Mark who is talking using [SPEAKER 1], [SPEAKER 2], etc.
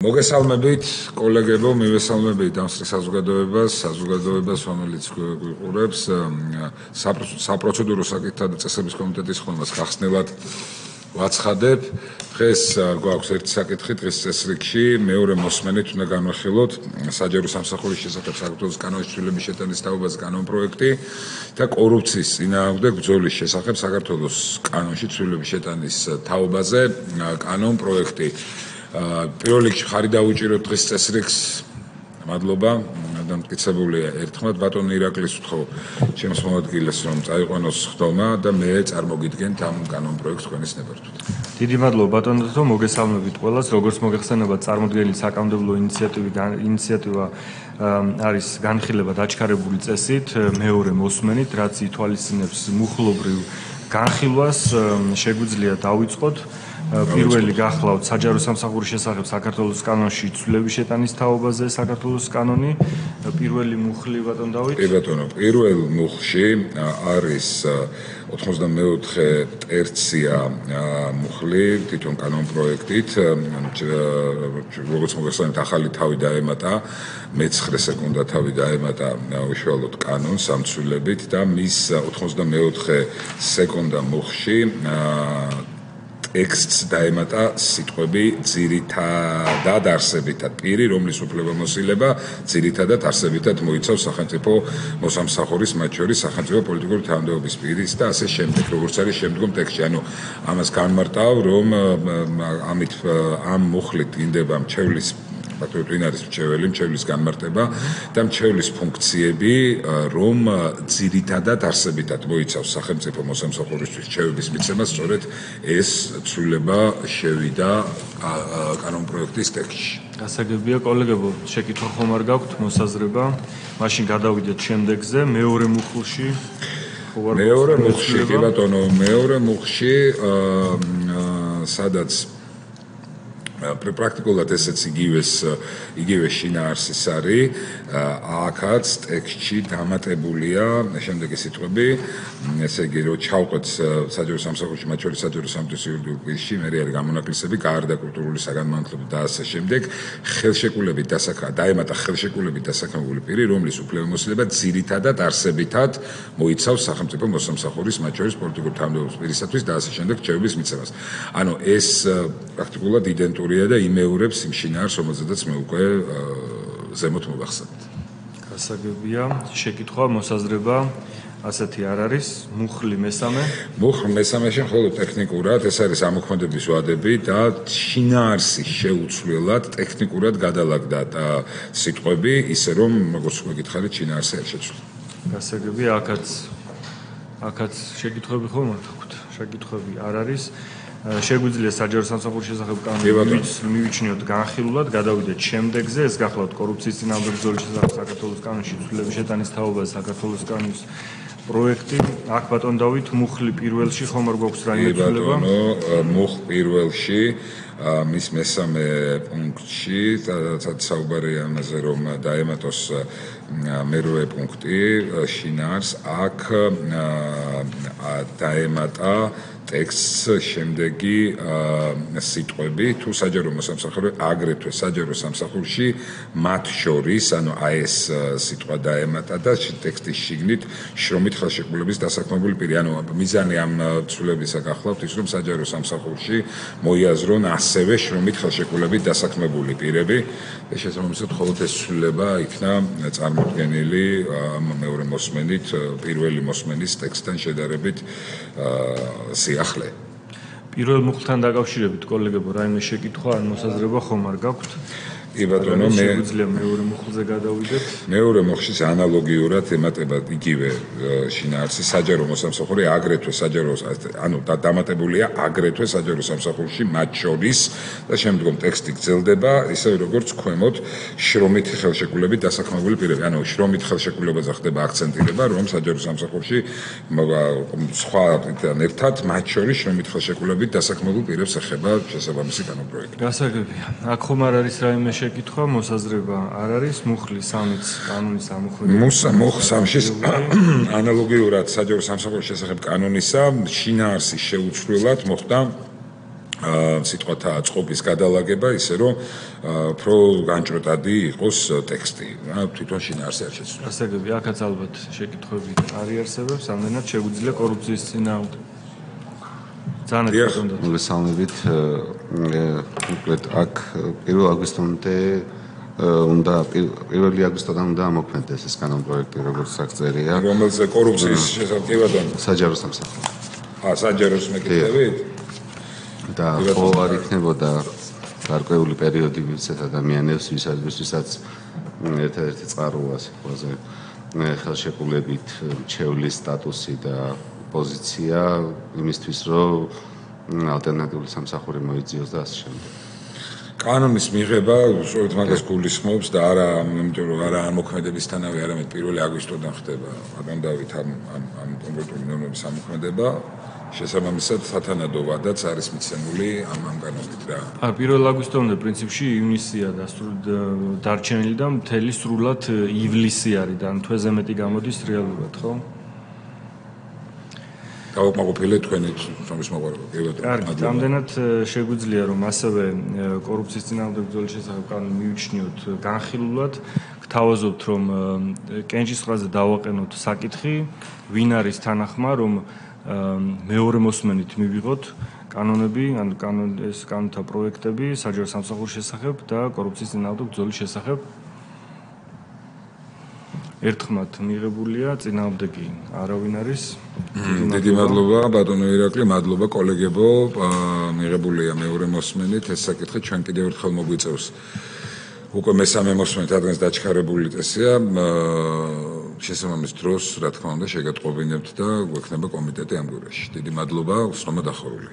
[SPEAKER 1] მოგესალმებით, კოლეგებო, მივესალმებით ამ საზოგადოებას, რომელიც გვიყურებს საპროცედურო საკითხთა და წესების კომიტეტის ხმას ხახსნელად ვაცხადებ. დღეს გვაქვს ერთი საკითხი დღის წესრიგში, მეორე მოსმენით უნდა განვიხილოთ საჯარო სამსახურის შესახებ საქართველოს კანონის ცვლილების შეტანის თაობაზე კანონპროექტი და კორუფციის წინააღმდეგ ბრძოლის შესახებ საქართველოს კანონში ცვლილების შეტანის თაობაზე კანონპროექტი. პირველ რიგში ხარი დავუჭიროთ დღის წესრიგს. მადლობა. დამტკიცებულია ერთხმად ბატონ ირაკლის ვთხოვ ჩემს მოადგილეს რომ წაიყვანოს ხდომა და მე წარმოგიდგენთ ამ კანონპროექტს თქვენის ნებართვით.
[SPEAKER 2] დიდი მადლობა ბატონო, მოგესალმებით ყველას. Როგორც მოგეხსენება, წარმოდგენილი საკანონმდებლო ინიციატივა არის განხილება დაჩქარებული წესით, მეორე მოსმენით, რაც ითვალისწინებს მუხლობრივ განხილვას, შეგვიძლია დავიწყოთ. პირველი გახლავთ საჯარო სამსახურის შესახებ საქართველოს კანონში ცვლილების შეტანის თაობაზე საქართველოს კანონი. პირველი მუხლი ბატონ დავით.
[SPEAKER 1] კი ბატონო, პირველ მუხლში არის 94 ტერცია მუხლი თვითონ კანონპროექტით, როგორც მოგესალმებით, ახალი თავი დაემატა, მე-9 სეკუნდა თავი დაემატა უშუალოდ კანონს ამ ცვლილებით და მის 94 სეკუნდა მუხლში ტექსტს დაემატა სიტყვები ძირითადად არსებითად პირი, რომლის უფლებამოსილება ძირითადად არსებითად მოიცავს სახელმწიფო მოსამსახურის, მათ შორის სახელმწიფო პოლიტიკური თანამდებობის პირის და ასე შემდეგ, როგორც არის შემდგომ ტექსტში. ანუ ამას განმარტავ, რომ ამით ამ მუხლით დინდება მრჩევლის ვინ არის მრჩევლის განმარტება და მრჩევლის ფუნქციები, რომ ძირითადად არსებითად მოიცავს სახელმწიფო მოსამსახურისთვის მრჩევების მიცემა, სწორედ ეს ცვლილება შევიდა კანონპროექტის ტექსტში.
[SPEAKER 2] გასაგებია კოლეგებო, შეკითხვა ხომ არ გაქვთ მოსაზრება? მაშინ გადავიდეთ შემდეგზე, მეორე მუხლში.
[SPEAKER 1] მეორე მუხლში, კი ბატონო, მეორე მუხლში სადაც პრაქტიკულად ესეც იგივე შინაარსის არის, აქაც ტექსტში დამატებულია შემდეგი სიტყვები, ესე იგი, რომ ჩავყვეთ საჯარო სამსახურში, მათ შორის საჯარო სამართლის იურიდიულ პირში, მე არის გამონაკლისები, გაარდა კულტურული საგანმანათლებლო და ასე შემდეგ, ხელშეკრულებით დაემატა ხელშეკრულებით დასაქმებული პირი, რომლის უფლებამოსილება ძირითადად არსებითად მოიცავს სახელმწიფო მოსამსახურის, მათ შორის პოლიტიკური თანამდებობის პირისათვის და ასე შემდეგ რჩევების მიცემას. ანუ ეს პრაქტიკულად იდენტურია და იმეორებს იმ შინაარსს, რომელზედაც მე უკვე ზემოთ მოვახსენეთ.
[SPEAKER 2] გასაგებია, შეკითხვა, მოსაზრება ასეთი არ არის. მუხლი მესამე.
[SPEAKER 1] მუხლ მესამეში მხოლოდ ტექნიკურად ეს არის ამოქმედების ვადები და შინაარსის შეუცვლელად ტექნიკურად გადალაგდა სიტყვები, ისე რომ როგორც მოგითხარით, შინაარსი არ შეცვლა.
[SPEAKER 2] გასაგებია, აქაც შეკითხვები ხომ არ გაქვთ? შეკითხვები არ არის. შეგვიძლია საჯარო სამსახურის შესახებ კანონი მივიჩნიოთ განხილულად, გადავიდეთ შემდეგზე, ეს გახლავთ კორუფციის წინააღმდეგ ბრძოლის შესახებ საქართველოს კანონში ცვლილების შეტანის თაობაზე საქართველოს კანონის პროექტი. აქ ბატონ დავით, მუხლი პირველში ხომ არ გვაქვს რაიმე ცვლილება?
[SPEAKER 1] კი ბატონო, მუხლ პირველში მის მესამე პუნქტში, სადაც საუბარია ამაზე, რომ დაემატოს მერვე პუნქტი შინაარს, აქ დაემატა ტექსტს შემდეგი სიტყვები თუ საჯარო მოსამსახურე აგრეთვე საჯარო სამსახურში მათ შორის, ანუ ეს სიტყვა დაემატა და ტექსტის შიგნით შრომით ხელშეკრულების დასაქმებული პირი. ანუ მიზანი ამ ცვლილებისა გახლავთ ის, რომ საჯარო სამსახურში მოიაზრონ ასევე შრომით ხელშეკრულებით დასაქმებული პირები და შესაბამისად მხოლოდ ეს ცვლილება იქნა წარმოდგენილი მეორე მოსმენით, პირველი მოსმენის ტექსტთან შედარებით ახლა
[SPEAKER 2] პირველ მუხლთან დაკავშირებით კოლეგებო რაიმე შეკითხვა ან მოსაზრება ხომ არ გაქვთ?
[SPEAKER 1] კი ბატონო, მე
[SPEAKER 2] შეგვიძლია მეორე მუხლზე გადავიდეთ.
[SPEAKER 1] მეორე მუხლში ანალოგიურად ემატება იგივე შინაარსი საჯარო მოსამსახური აგრეთვე საჯარო, ანუ დამატებულია აგრეთვე საჯარო სამსახურში მათ შორის და შემდგომ ტექსტი გრძელდება, ისე როგორც ქვემოთ შრომით ხელშეკრულებით დასაქმებული პირები. ანუ შრომით ხელშეკრულებაზე ხდება აქცენტირება, რომ საჯარო სამსახურში სხვათან ერთად მათ შორის შრომით ხელშეკრულებით დასაქმებულ პირებს ეხება შესაბამისი კანონპროექტი.
[SPEAKER 2] გასაგებია. აქ ხომ არ არის რაიმე შეკითხვა, მოსაზრება არ არის. მუხლი 3-იც კანონის ამოქმედება.
[SPEAKER 1] მუხლ 3-ში ანალოგიურად საჯარო სამსახურის შესახებ კანონისა შინაარსის შეუცვლელად მოხდა სიტყვათა წყობის გადალაგება, ისე რომ უფრო განჭროტადი იყოს ტექსტი. თვითონ შინაარსი არ შეცვლა.
[SPEAKER 2] ასე გები, აქაც ალბათ შეკითხვები არიარსებებს, ამდენად შეგვიძლია კორუფციის წინააღმდეგ. ძალიან ერთგვარად.
[SPEAKER 3] მოგესალმებით. უკლედ აქ 1 აგვისტომდე უნდა 1 აგვისტოდან უნდა ამოქმედდეს ეს კანონპროექტი, როგორც აღწერია.
[SPEAKER 1] რომელზე კორუფციის შესაძლებლად
[SPEAKER 3] საჯარო სამსახური.
[SPEAKER 1] საჯაროს მეკითხებით?
[SPEAKER 3] და ხო არ იქნებოდა გარკვეული პერიოდი ვისაც ადამიანებს ვისაც ერთ-ერთი წყაროა სიტყვაზე ხელშეკრულებით მრჩევლის სტატუსი და პოზიცია იმისთვის რომ ალტერნატიული სამსახური მოიძიოს და ასე შემდეგ.
[SPEAKER 1] კანონის მიღება სწორედ მაგას გულისხმობს და არა იმიტომ რომ არა ამოქმედებისთანავე არამედ 1 აგვისტოდან ხდება ბატონ დავით ამ კონკრეტული ნორმების ამოქმედება შესაბამისად სათანადო ვადაც არის მიცემული ამ კანონით რა.
[SPEAKER 2] 1 აგვისტომდე პრინციპში ივნისია დარჩენილი და მთელი სრულად ივლისი არის და თვეზე მეტი გამოდის რეალურად, ხო?
[SPEAKER 1] დავაკმაყოფილეთ თქვენი თომის მოყარება.
[SPEAKER 2] კარგი, ამდენად შეგვიძლია რომ ასევე კორუფციის წინააღმდეგ ბრძოლის შესახებ კანონი მივიჩნიოთ განხილულად, გთავაზობთ რომ კენჭისყრაზე დავაყენოთ საკითხი, ვინ არის თანახმა რომ მეორე მოსმენით მივიღოთ კანონები, ანუ ეს კანონთა პროექტები საჯარო სამსახურის შესახებ და კორუფციის წინააღმდეგ ბრძოლის შესახებ. ერთხმად მიღებულია, წინააღმდეგი არავინ არის.
[SPEAKER 1] დიდი მადლობა ბატონო ირაკლი, მადლობა კოლეგებო, მიღებულია მეორე მოსმენით ეს საკითხი ჩვენ კიდევ ერთხელ მოგვიწევს. უკვე მესამე მოსმენით რადგანაც დაჩქარებული წესია, შესაბამის დროს, რა თქმა უნდა, შეგატყობინებთ და გვექნება კომიტეტი ამ გვერდში. დიდი მადლობა, უსწრომო დახურული.